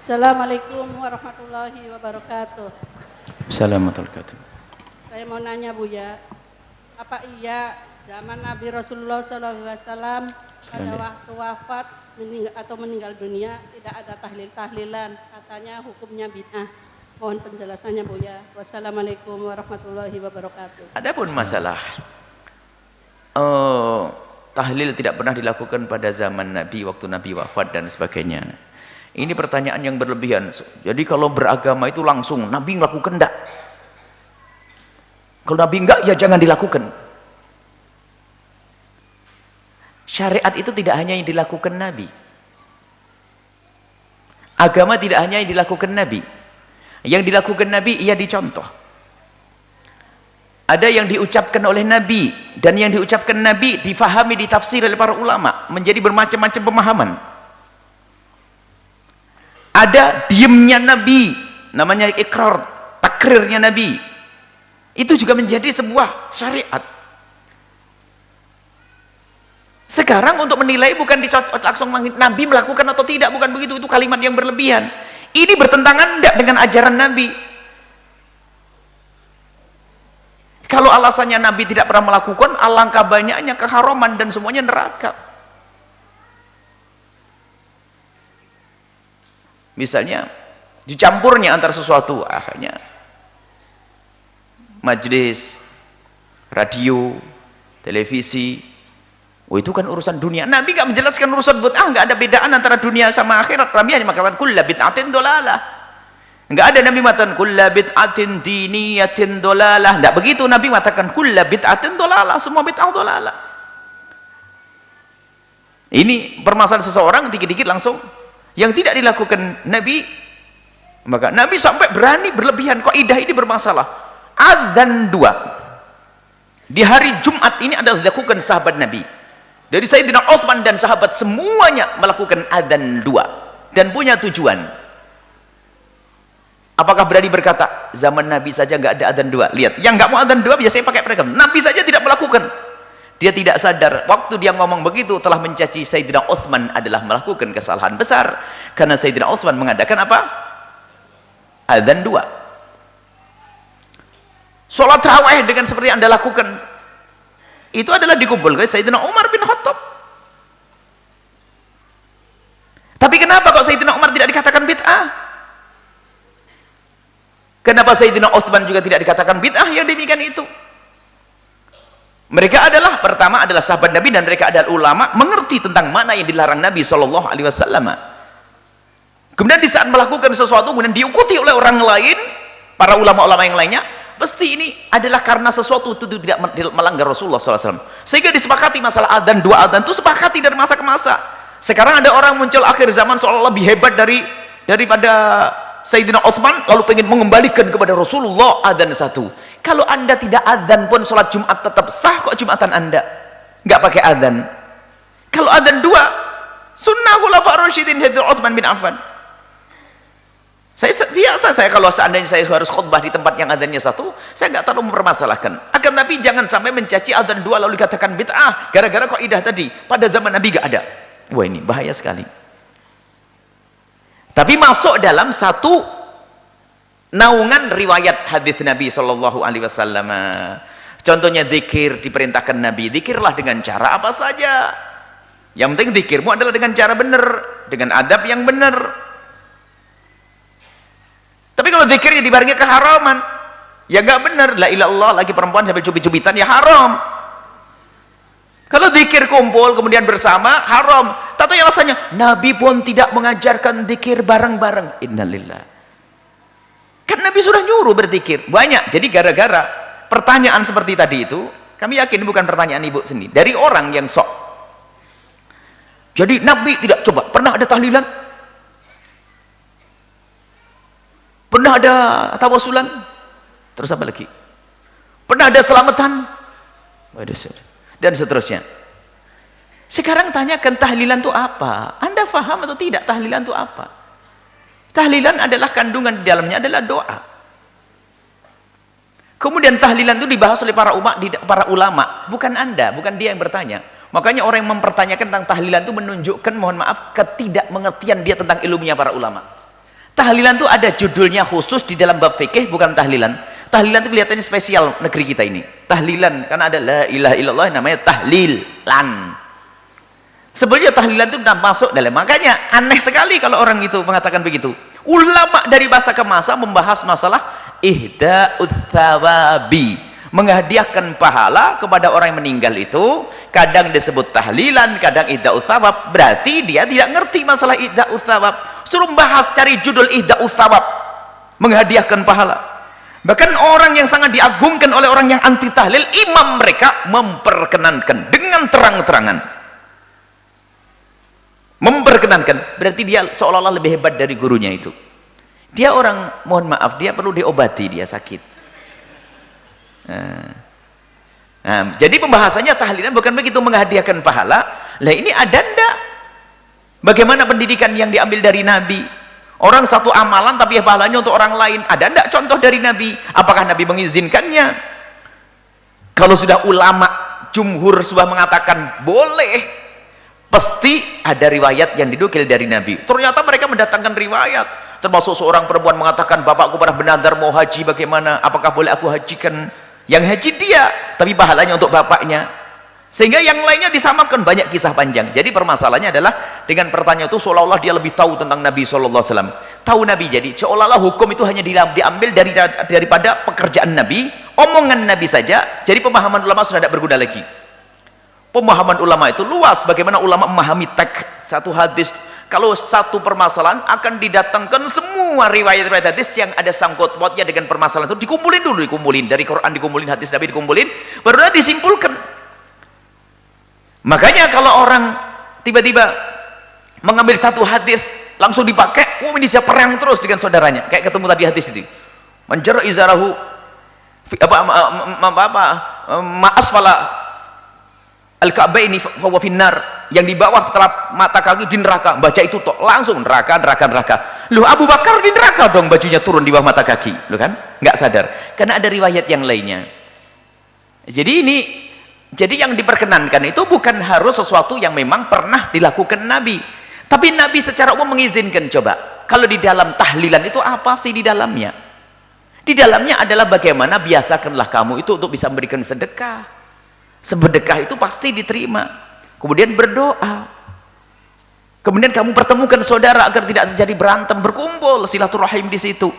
Assalamualaikum warahmatullahi wabarakatuh. Assalamualaikum. Saya mau nanya Buya, apa iya zaman Nabi Rasulullah SAW pada waktu wafat atau meninggal dunia tidak ada tahlil-tahlilan, katanya hukumnya bid'ah. Mohon penjelasannya Buya. Wassalamualaikum warahmatullahi wabarakatuh. Adapun masalah tahlil tidak pernah dilakukan pada zaman Nabi, waktu Nabi wafat dan sebagainya. Ini pertanyaan yang berlebihan. Jadi kalau beragama itu langsung Nabi melakukan enggak? Kalau Nabi enggak, ya jangan dilakukan. Syariat itu tidak hanya yang dilakukan Nabi. Agama tidak hanya yang dilakukan Nabi. Yang dilakukan Nabi ia dicontoh. Ada yang diucapkan oleh Nabi, dan yang diucapkan Nabi difahami, ditafsir oleh para ulama menjadi bermacam-macam pemahaman. Ada diamnya Nabi, namanya ikrar, takrirnya Nabi, itu juga menjadi sebuah syariat. Sekarang untuk menilai bukan langsung Nabi melakukan atau tidak, bukan begitu, itu kalimat yang berlebihan. Ini bertentangan tidak dengan ajaran Nabi. Kalau alasannya Nabi tidak pernah melakukan, alangkah banyaknya keharaman dan semuanya neraka. Misalnya dicampurnya antara sesuatu, akhirnya majlis, radio, televisi, itu kan urusan dunia. Nabi nggak menjelaskan urusan bid'ah, nggak ada bedaan antara dunia sama akhirat. Nabi hanya mengatakan kulla bid'atin dolalah. Nggak ada Nabi mengatakan kulla bid'atin diniyatin dolalah. Nggak begitu Nabi mengatakan kulla bid'atin dolalah, semua bid'ah dolalah. Ini permasalahan seseorang dikit-dikit langsung yang tidak dilakukan Nabi, maka Nabi sampai berani berlebihan. Kaidah ini bermasalah. Adzan 2 di hari Jumat ini adalah dilakukan sahabat Nabi. Dari Sayyidina Utsman dan sahabat semuanya melakukan adzan 2 dan punya tujuan. Apakah berani berkata zaman Nabi saja nggak ada adzan 2? Lihat, yang nggak mau adzan 2 biasanya pakai prekem. Nabi saja tidak melakukan. Dia tidak sadar waktu dia ngomong begitu telah mencaci Sayyidina Utsman adalah melakukan kesalahan besar, karena Sayyidina Utsman mengadakan apa? Adzan 2. Sholat tarawih dengan seperti yang Anda lakukan itu adalah dikumpulkan Sayyidina Umar bin Khattab. Tapi kenapa kok Sayyidina Umar tidak dikatakan bid'ah? Kenapa Sayyidina Utsman juga tidak dikatakan bid'ah yang demikian itu? Mereka adalah, pertama adalah sahabat Nabi dan mereka adalah ulama, mengerti tentang mana yang dilarang Nabi SAW. Kemudian di saat melakukan sesuatu kemudian diikuti oleh orang lain, para ulama-ulama yang lainnya, pasti ini adalah karena sesuatu itu tidak melanggar Rasulullah SAW. Sehingga disepakati masalah adzan 2 adzan itu sepakati dari masa ke masa. Sekarang ada orang muncul akhir zaman seolah lebih hebat daripada Sayyidina Utsman, lalu pengen mengembalikan kepada Rasulullah adzan 1. Kalau Anda tidak adzan pun sholat Jumat tetap sah kok Jumatan Anda. Nggak pakai adzan. Kalau adzan 2, sunnah khulafa rasyidin Sayyidina Utsman bin Affan. Saya kalau seandainya saya harus khutbah di tempat yang adzannya 1, saya nggak terlalu mempermasalahkan. Akan tapi jangan sampai mencaci adzan 2 lalu dikatakan bid'ah gara-gara kaidah tadi. Pada zaman Nabi nggak ada. Wah, ini bahaya sekali. Tapi masuk dalam satu naungan riwayat hadis Nabi Shallallahu Alaihi Wasallam. Contohnya zikir, diperintahkan Nabi zikirlah dengan cara apa saja. Yang penting zikirmu adalah dengan cara benar, dengan adab yang benar. Tapi kalau zikirnya dibarengi keharaman, ya nggak benar. La ilaha illallah lagi perempuan sampai cubit-cubitan, ya haram. Kalau zikir kumpul kemudian bersama, haram. Tahu yang alasannya? Nabi pun tidak mengajarkan zikir bareng-bareng. Innalillah. Kan Nabi sudah nyuruh berzikir banyak. Jadi gara-gara pertanyaan seperti tadi itu, kami yakin bukan pertanyaan ibu sendiri, dari orang yang sok. Jadi Nabi tidak, coba pernah ada tahlilan, pernah ada tawasulan, terus apa lagi, pernah ada selamatan, dan seterusnya. Sekarang tanyakan tahlilan itu apa? Anda paham atau tidak tahlilan itu apa? Tahlilan adalah kandungan di dalamnya adalah doa. Kemudian tahlilan itu dibahas oleh para ulama, bukan Anda, bukan dia yang bertanya. Makanya orang yang mempertanyakan tentang tahlilan itu menunjukkan, mohon maaf, ketidakmengertian dia tentang ilmunya para ulama. Tahlilan itu ada judulnya khusus di dalam bab fikih, bukan tahlilan. Tahlilan itu kelihatannya spesial negeri kita ini. Tahlilan karena ada la ilaha illallah, namanya tahlilan. Sebenarnya tahlilan itu sudah masuk dalam, makanya aneh sekali kalau orang itu mengatakan begitu. Ulama dari masa ke masa membahas masalah ihda'ut thawabi, menghadiahkan pahala kepada orang yang meninggal itu. Kadang disebut tahlilan, kadang ihda'ut thawab. Berarti dia tidak ngerti masalah ihda'ut thawab. Suruh bahas, cari judul ihda'ut thawab, menghadiahkan pahala. Bahkan orang yang sangat diagungkan oleh orang yang anti tahlil, imam mereka memperkenankan dengan terang-terangan, memperkenankan. Berarti dia seolah-olah lebih hebat dari gurunya itu. Dia orang, mohon maaf, dia perlu diobati, dia sakit. Jadi pembahasannya tahlilan bukan begitu, menghadiahkan pahala. Lah ini ada ndak? Bagaimana pendidikan yang diambil dari Nabi? Orang satu amalan tapi pahalanya untuk orang lain. Ada ndak contoh dari Nabi? Apakah Nabi mengizinkannya? Kalau sudah ulama jumhur sudah mengatakan boleh, pasti ada riwayat yang dinukil dari Nabi. Ternyata mereka mendatangkan riwayat, termasuk seorang perempuan mengatakan, bapakku pernah bernadar mau haji, bagaimana, apakah boleh aku hajikan? Yang haji dia, tapi pahalanya untuk bapaknya. Sehingga yang lainnya disamakan, banyak kisah panjang. Jadi permasalahannya adalah dengan pertanyaan itu seolah-olah dia lebih tahu tentang Nabi SAW. Tahu Nabi, jadi seolah-olah hukum itu hanya diambil daripada pekerjaan Nabi, omongan Nabi saja. Jadi pemahaman ulama sudah tidak berguna lagi. Pemahaman ulama itu luas. Bagaimana ulama memahami teks satu hadis. Kalau satu permasalahan akan didatangkan semua riwayat-riwayat hadis yang ada sangkut pautnya dengan permasalahan itu, dikumpulin dulu, dikumpulin dari Quran, dikumpulin hadis Nabi, dikumpulin, baru disimpulkan. Makanya kalau orang tiba-tiba mengambil satu hadis langsung dipakai, ini bisa perang terus dengan saudaranya, kayak ketemu tadi hadis itu, manjara izarahu ma'asfala al-ka'baini fahuwa finnar, yang di bawah setelah mata kaki di neraka. Baca itu tok langsung neraka. Loh, Abu Bakar di neraka dong, bajunya turun di bawah mata kaki, loh kan? Nggak sadar karena ada riwayat yang lainnya. Jadi yang diperkenankan itu bukan harus sesuatu yang memang pernah dilakukan Nabi, tapi Nabi secara umum mengizinkan. Coba kalau di dalam tahlilan itu apa sih di dalamnya? Di dalamnya adalah bagaimana biasakanlah kamu itu untuk bisa memberikan sedekah. Sedekah itu pasti diterima. Kemudian berdoa, kemudian kamu pertemukan saudara agar tidak terjadi berantem, berkumpul silaturahim di situ.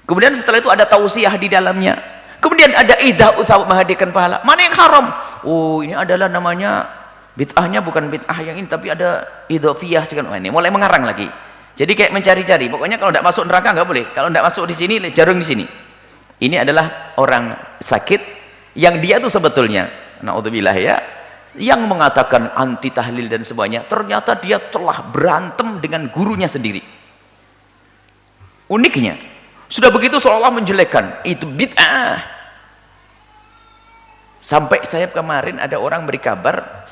Kemudian setelah itu ada tausiah di dalamnya. Kemudian ada ihda'ut thawab, menghadiahkan pahala. Mana yang haram? Oh, ini adalah namanya bid'ahnya bukan bid'ah yang ini, tapi ada idhofiyah. Ini mulai mengarang lagi. Jadi kayak mencari-cari. Pokoknya kalau tidak masuk neraka nggak boleh. Kalau tidak masuk di sini, jarum di sini. Ini adalah orang sakit yang dia tuh sebetulnya, naudzubillah ya, yang mengatakan anti tahlil dan sebagainya, ternyata dia telah berantem dengan gurunya sendiri. Uniknya, sudah begitu seolah menjelekkan itu bid'ah. Sampai saya kemarin ada orang beri kabar,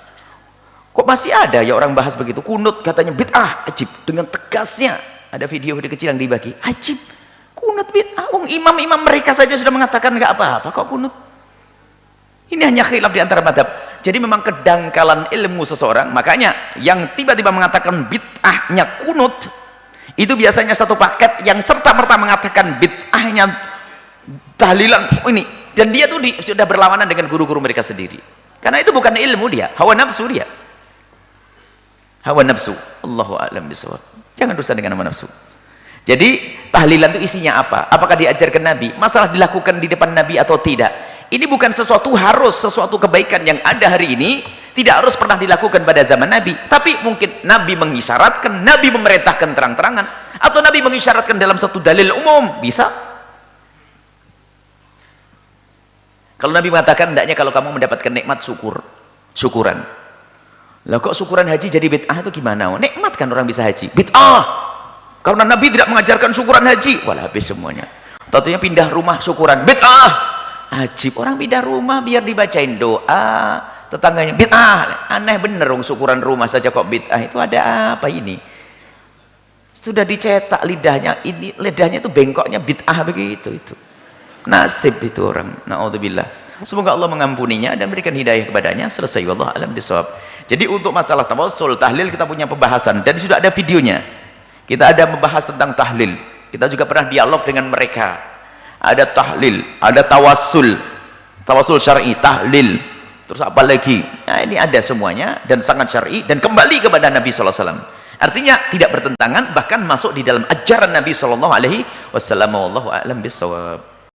kok masih ada ya orang bahas begitu, kunut katanya bid'ah, ajib, dengan tegasnya. Ada video-video kecil yang dibagi, ajib, kunut bid'ah. Imam-imam mereka saja sudah mengatakan nggak apa-apa, kok kunut? Ini hanya khilaf di antara madhab. Jadi memang kedangkalan ilmu seseorang. Makanya yang tiba-tiba mengatakan bid'ahnya kunut, itu biasanya satu paket yang serta-merta mengatakan bid'ahnya tahlilan ini, dan dia tuh sudah berlawanan dengan guru-guru mereka sendiri. Karena itu bukan ilmu dia, hawa nafsu dia. Hawa nafsu. Allahu a'lam bishawab. Jangan dosa dengan hawa nafsu. Jadi tahlilan itu isinya apa? Apakah diajarkan Nabi? Masalah dilakukan di depan Nabi atau tidak? Ini bukan sesuatu kebaikan yang ada hari ini, tidak harus pernah dilakukan pada zaman Nabi, tapi mungkin Nabi mengisyaratkan, Nabi memerintahkan terang-terangan, atau Nabi mengisyaratkan dalam satu dalil umum, bisa. Kalau Nabi mengatakan, hendaknya kalau kamu mendapatkan nikmat syukuran. Lah kok syukuran haji jadi bid'ah itu gimana? Nikmat kan orang bisa haji, bid'ah. Karena Nabi tidak mengajarkan syukuran haji, walah habis semuanya. Tentunya pindah rumah syukuran, bid'ah. Ajib, orang pindah rumah biar dibacain doa, tetangganya bid'ah. Aneh bener, syukuran rumah saja kok bid'ah. Itu ada apa ini? Sudah dicetak lidahnya, ini lidahnya itu bengkoknya bid'ah begitu itu. Nasib itu orang, naudzubillah. Semoga Allah mengampuninya dan berikan hidayah kepadanya. Selesai, wallahu a'lam bishawab. Jadi untuk masalah tawassul tahlil kita punya pembahasan dan sudah ada videonya. Kita ada membahas tentang tahlil, kita juga pernah dialog dengan mereka. Ada tahlil, ada tawassul, tawassul syar'i, tahlil, terus apa lagi? Nah, ini ada semuanya dan sangat syar'i dan kembali kepada Nabi SAW. Artinya tidak bertentangan, bahkan masuk di dalam ajaran Nabi SAW. Wallahu a'lam bishawab.